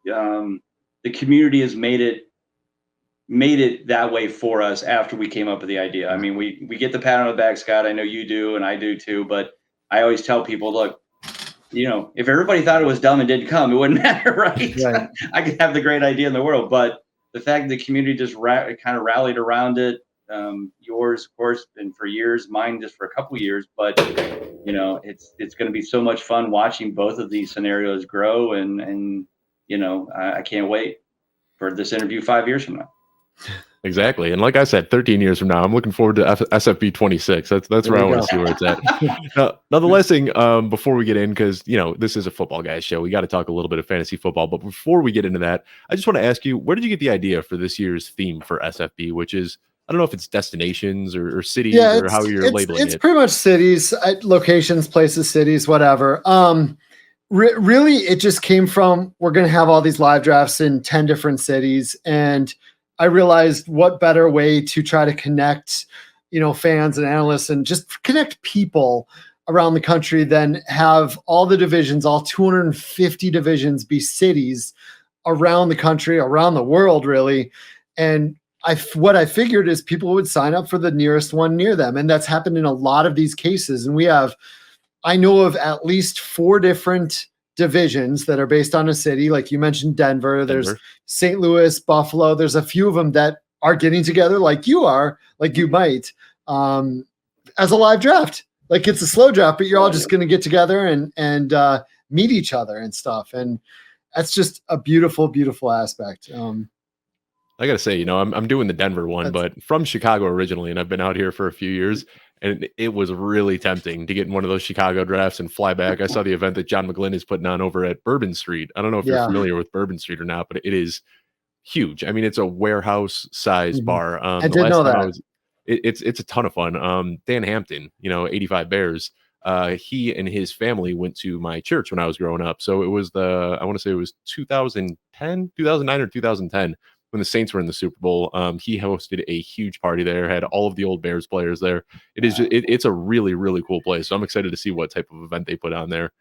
the community has made it that way for us after we came up with the idea. I mean, we get the pat on the back, Scott. I know you do, and I do too. But I always tell people, look, you know, if everybody thought it was dumb and didn't come, it wouldn't matter, right? I could have the great idea in the world, but the fact that the community just kind of rallied around it, yours, of course, been for years, mine just for a couple years, but you know, it's going to be so much fun watching both of these scenarios grow, and you know, I can't wait for this interview 5 years from now. Exactly. And like I said, 13 years from now, I'm looking forward to SFB 26. That's where I want to see where it's at. Now, the last thing before we get in, because, you know, this is a Football Guys show, we got to talk a little bit of fantasy football. But before we get into that, I just want to ask you, where did you get the idea for this year's theme for SFB, which is, I don't know if it's destinations or cities or how you're labeling it. It's pretty much cities, locations, places, cities, whatever. Really, it just came from, we're going to have all these live drafts in 10 different cities. And I realized what better way to try to connect, you know, fans and analysts and just connect people around the country than have all the divisions, all 250 divisions be cities around the country, around the world, really. And what I figured is people would sign up for the nearest one near them. And that's happened in a lot of these cases. And I know of at least 4 different divisions that are based on a city. Like you mentioned, Denver. There's St. Louis, Buffalo. There's a few of them that are getting together like you might, as a live draft. Like it's a slow draft, but you're all just going to get together and meet each other and stuff. And that's just a beautiful, beautiful aspect. I got to say, you know, I'm doing the Denver one, but from Chicago originally, and I've been out here for a few years. And it was really tempting to get in one of those Chicago drafts and fly back. I saw the event that John McGlynn is putting on over at Bourbon Street. I don't know if you're familiar with Bourbon Street or not, but it is huge. I mean, it's a warehouse size bar. I did know that. It's a ton of fun. Dan Hampton, you know, 85 Bears. He and his family went to my church when I was growing up. So it was I want to say it was 2009 or 2010. When the Saints were in the Super Bowl, he hosted a huge party there, had all of the old Bears players there. It's a really, really cool place. So I'm excited to see what type of event they put on there.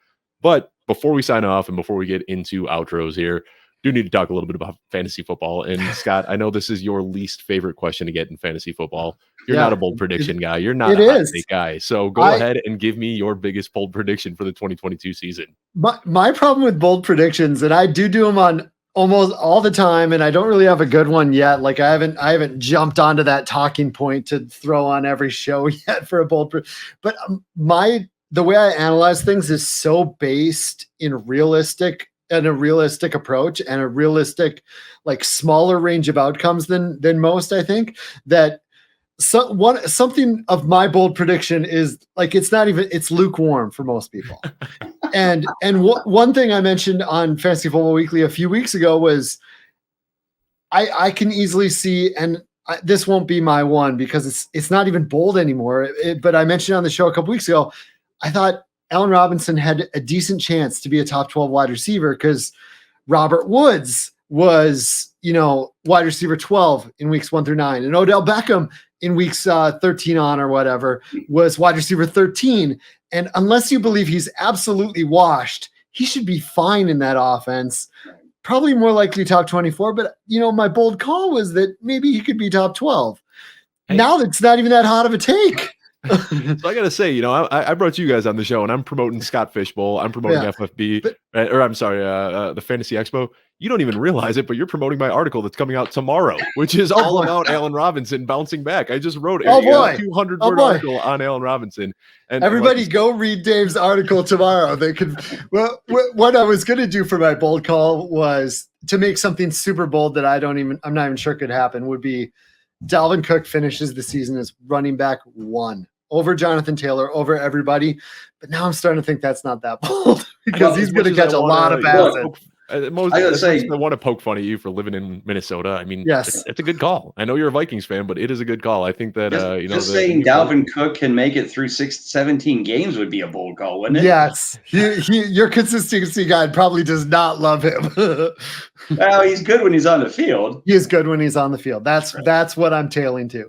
But before we sign off and before we get into outros here, do need to talk a little bit about fantasy football. And Scott, I know this is your least favorite question to get in fantasy football. You're not a bold prediction guy. You're not a hot take guy. So go ahead and give me your biggest bold prediction for the 2022 season. My problem with bold predictions, and I do them on almost all the time, and I don't really have a good one yet. Like I haven't jumped onto that talking point to throw on every show yet for a bold. But the way I analyze things is so based in a realistic approach and a realistic, like smaller range of outcomes than most. I think that something of my bold prediction is like it's lukewarm for most people. And one thing I mentioned on Fantasy Football Weekly a few weeks ago was I can easily see, and this won't be my one because it's not even bold anymore. But I mentioned on the show a couple weeks ago, I thought Allen Robinson had a decent chance to be a top 12 wide receiver because Robert Woods was, you know, wide receiver 12 in weeks 1 through 9, and Odell Beckham in weeks 13 on or whatever was wide receiver 13. And unless you believe he's absolutely washed, he should be fine in that offense. Probably more likely top 24. But, you know, my bold call was that maybe he could be top 12. Hey. Now it's not even that hot of a take. So I got to say, you know, I brought you guys on the show, and I'm promoting Scott Fishbowl. I'm promoting FFB, or I'm sorry, the Fantasy Expo. You don't even realize it, but you're promoting my article that's coming out tomorrow, which is all about Allen Robinson bouncing back. I just wrote a 200-word article on Allen Robinson. And everybody go read Dave's article tomorrow. They could. Well, what I was going to do for my bold call was to make something super bold that I'm not even sure could happen, would be Dalvin Cook finishes the season as running back 1 over Jonathan Taylor, over everybody. But now I'm starting to think that's not that bold because he's going to catch a lot of passes. I want to poke fun at you for living in Minnesota. I mean, yes, it's a good call. I know you're a Vikings fan, but it is a good call. I think that saying Dalvin Cook can make it through 17 games would be a bold call, wouldn't it? Yes, your consistency guy probably does not love him. Well, he's good when he's on the field. He is good when he's on the field. That's what I'm tailing to.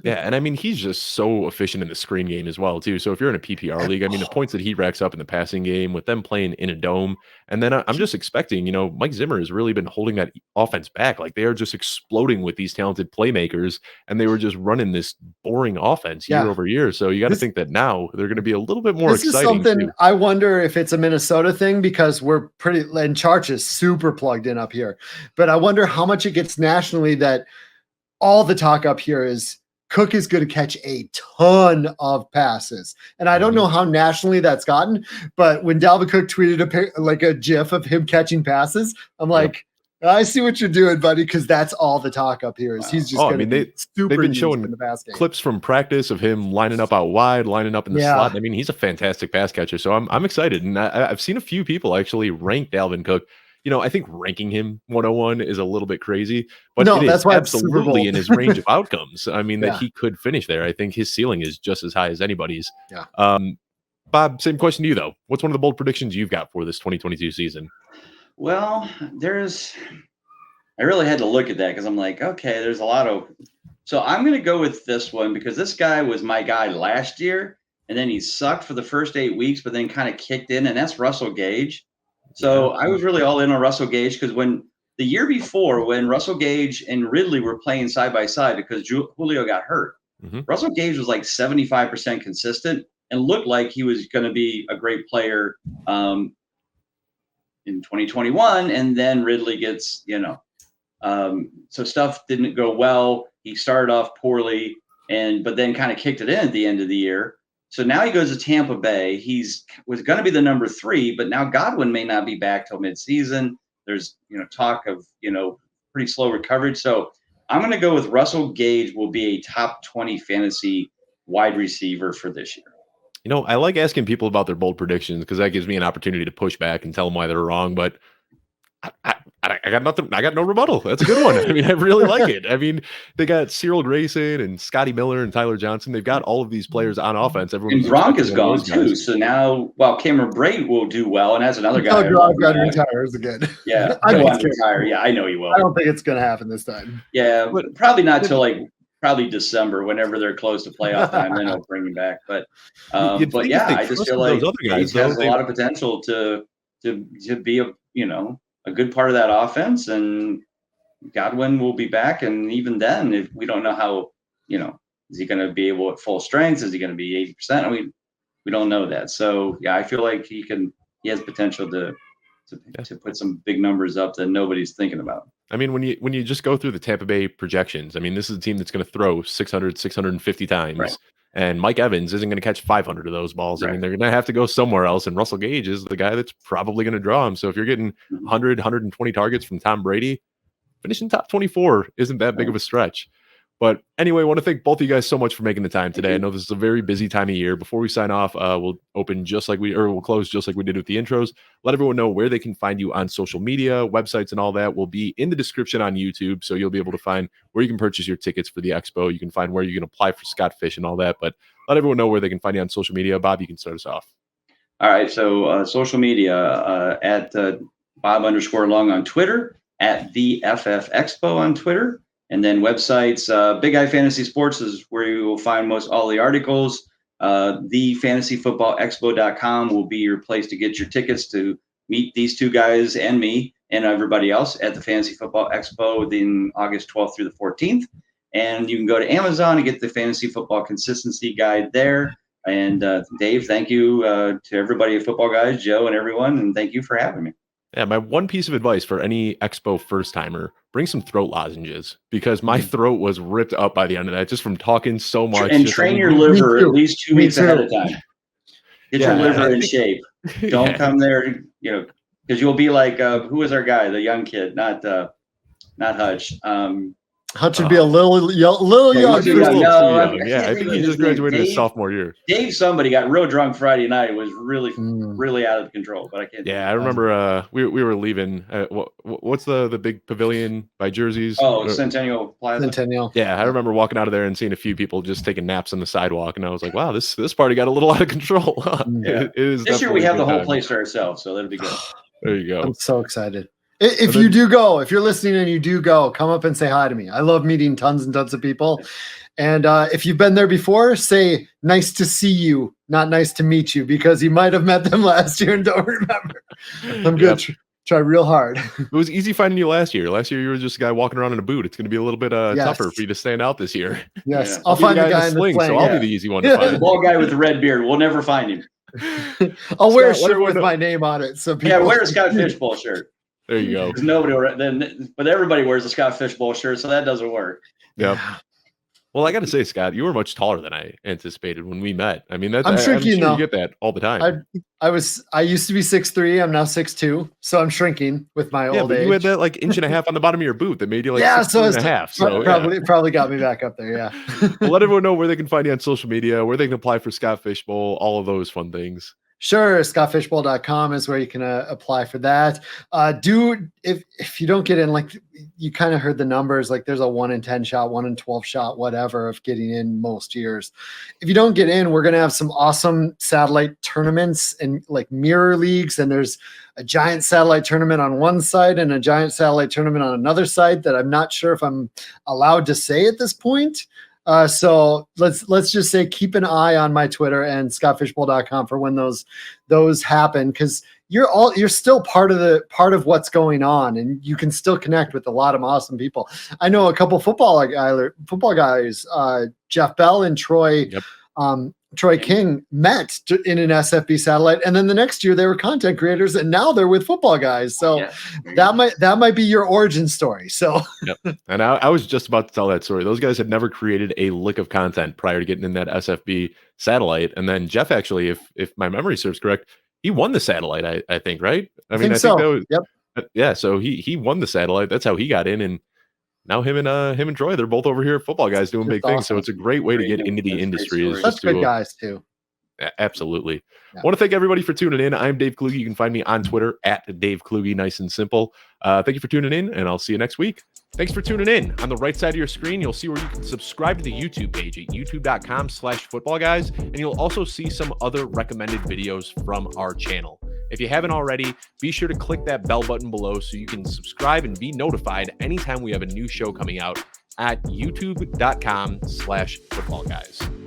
Yeah, and I mean, he's just so efficient in the screen game as well, too. So if you're in a PPR league, I mean, the points that he racks up in the passing game with them playing in a dome, and then I'm just expecting, Mike Zimmer has really been holding that offense back. Like, they are just exploding with these talented playmakers, and they were just running this boring offense year over year. So you got to think that now they're going to be a little bit more exciting. This is something I wonder if it's a Minnesota thing, because we're pretty, and Charch is super plugged in up here. But I wonder how much it gets nationally that all the talk up here is Cook is going to catch a ton of passes. And I don't know how nationally that's gotten, but when Dalvin Cook tweeted a GIF of him catching passes, I'm like, I see what you're doing, buddy, because that's all the talk up here is he's just going to be super they've been showing in the pass game. Clips from practice of him lining up out wide, lining up in the slot. I mean, he's a fantastic pass catcher, so I'm excited. And I've seen a few people actually rank Dalvin Cook. I think ranking him 101 is a little bit crazy, but that's why absolutely in his range of outcomes. I mean, that he could finish there. I think his ceiling is just as high as anybody's. Yeah. Bob, same question to you, though. What's one of the bold predictions you've got for this 2022 season? Well, I really had to look at that because I'm like, okay, there's a lot of. So I'm going to go with this one because this guy was my guy last year, and then he sucked for the first 8 weeks, but then kind of kicked in, and that's Russell Gage. So I was really all in on Russell Gage because when the year before, when Russell Gage and Ridley were playing side by side because Julio got hurt, Russell Gage was like 75% consistent and looked like he was going to be a great player in 2021. And then Ridley gets, so stuff didn't go well. He started off poorly, but then kind of kicked it in at the end of the year. So now he goes to Tampa Bay. Was going to be the number 3, but now Godwin may not be back till midseason. There's talk of pretty slow recovery. So I'm going to go with Russell Gage will be a top 20 fantasy wide receiver for this year. I like asking people about their bold predictions because that gives me an opportunity to push back and tell them why they're wrong. But I got nothing. I got no rebuttal. That's a good one. I mean, I really like it. I mean, they got Cyril Grayson and Scotty Miller and Tyler Johnson. They've got all of these players on offense. And Gronk is gone too. So now, Cameron Brate will do well, and that's another guy. Gronk retires again. Yeah, I know retire. Yeah, I know he will. I don't think it's going to happen this time. Yeah, but probably not till probably December, whenever they're close to playoff time. Then I'll bring him back. But I just feel like he has a lot of potential to be a good part of that offense, and Godwin will be back. And even then, if we don't know how, is he going to be able at full strength? Is he going to be 80%? I mean, we don't know that. So I feel like he has potential to put some big numbers up that nobody's thinking about. I mean, when you just go through the Tampa Bay projections, I mean, this is a team that's going to throw 600, 650 times. Right. And Mike Evans isn't going to catch 500 of those balls. Right. I mean, they're going to have to go somewhere else. And Russell Gage is the guy that's probably going to draw him. So if you're getting 100, 120 targets from Tom Brady, finishing top 24 isn't that big of a stretch. But anyway, I want to thank both of you guys so much for making the time today. I know this is a very busy time of year. Before we sign off, we'll close just like we did with the intros. Let everyone know where they can find you on social media, websites, and all that will be in the description on YouTube. So you'll be able to find where you can purchase your tickets for the expo. You can find where you can apply for Scott Fish and all that. But let everyone know where they can find you on social media. Bob, you can start us off. All right. So social media at Bob_Lung on Twitter, at the FF Expo on Twitter. And then websites, Big Eye Fantasy Sports is where you will find all the articles. The FantasyFootballExpo.com will be your place to get your tickets to meet these two guys and me and everybody else at the Fantasy Football Expo in August 12th through the 14th. And you can go to Amazon and get the Fantasy Football Consistency Guide there. And Dave, thank you to everybody at Football Guys, Joe and everyone, and thank you for having me. Yeah, my one piece of advice for any Expo first timer: bring some throat lozenges, because my throat was ripped up by the end of that just from talking so much. And train your liver at least 2 weeks ahead of time. Get your liver in shape. Don't come there, because you'll be like, who was our guy, the young kid, not Hutch. Hutch would be a little young. I think he just graduated his sophomore year. Dave, somebody got real drunk Friday night. It was really out of control. But I can't. Yeah, I remember we were leaving. What's the big pavilion by Jerseys? Oh, Centennial Plaza. Centennial. Yeah, I remember walking out of there and seeing a few people just taking naps on the sidewalk, and I was like, "Wow, this party got a little out of control." Yeah. This year we have the whole place to ourselves, so that'll be good. There you go. I'm so excited. If you do go, if you're listening and you do go, come up and say hi to me. I love meeting tons and tons of people. And if you've been there before, say nice to see you, not nice to meet you, because you might have met them last year and don't remember. I'm good. Yep. Try real hard. It was easy finding you last year. Last year you were just a guy walking around in a boot. It's going to be a little bit tougher for you to stand out this year. Yes, yeah. I'll find a guy in the sling, so I'll be the easy one to find. The bald guy with the red beard. We'll never find him. I'll wear a shirt with my name on it. So wear a Scott Fishbowl shirt. There you go. But everybody wears a Scott Fishbowl shirt, so that doesn't work. Yep. Well, I got to say, Scott, you were much taller than I anticipated when we met. I mean, that's I'm shrinking though. You get that all the time. I used to be 6'3". I'm now 6'2", so I'm shrinking with my old age. You had that like inch and a half on the bottom of your boot that made you like 6'3.5". So probably got me back up there. Yeah. Well, let everyone know where they can find you on social media, where they can apply for Scott Fishbowl, all of those fun things. Sure, scottfishbowl.com is where you can apply for that. If you don't get in, like you kind of heard the numbers, like there's a 1 in 10 shot, 1 in 12 shot, whatever of getting in most years. If you don't get in, we're going to have some awesome satellite tournaments and like mirror leagues. And there's a giant satellite tournament on one side and a giant satellite tournament on another side that I'm not sure if I'm allowed to say at this point. So let's just say keep an eye on my Twitter and scottfishbowl.com for when those happen, because you're still part of what's going on, and you can still connect with a lot of awesome people. I know a couple football guys, Jeff Bell and Troy. Yep. Troy King met in an SFB satellite, and then the next year they were content creators, and now they're with Football Guys. So that might be your origin story. So, yep. And I was just about to tell that story. Those guys had never created a lick of content prior to getting in that SFB satellite, and then Jeff actually, if my memory serves correct, he won the satellite. I think, right? I think that was, yep. Yeah. So he won the satellite. That's how he got in, and now him and Troy, they're both over here at Football Guys doing big things. So it's a great way to get into the industry. Such good guys too. Absolutely. Yeah. I want to thank everybody for tuning in. I'm Dave Kluge. You can find me on Twitter at Dave Kluge, nice and simple. Thank you for tuning in, and I'll see you next week. Thanks for tuning in. On the right side of your screen, you'll see where you can subscribe to the YouTube page at youtube.com/footballguys, and you'll also see some other recommended videos from our channel. If you haven't already, be sure to click that bell button below so you can subscribe and be notified anytime we have a new show coming out at youtube.com/footballguys.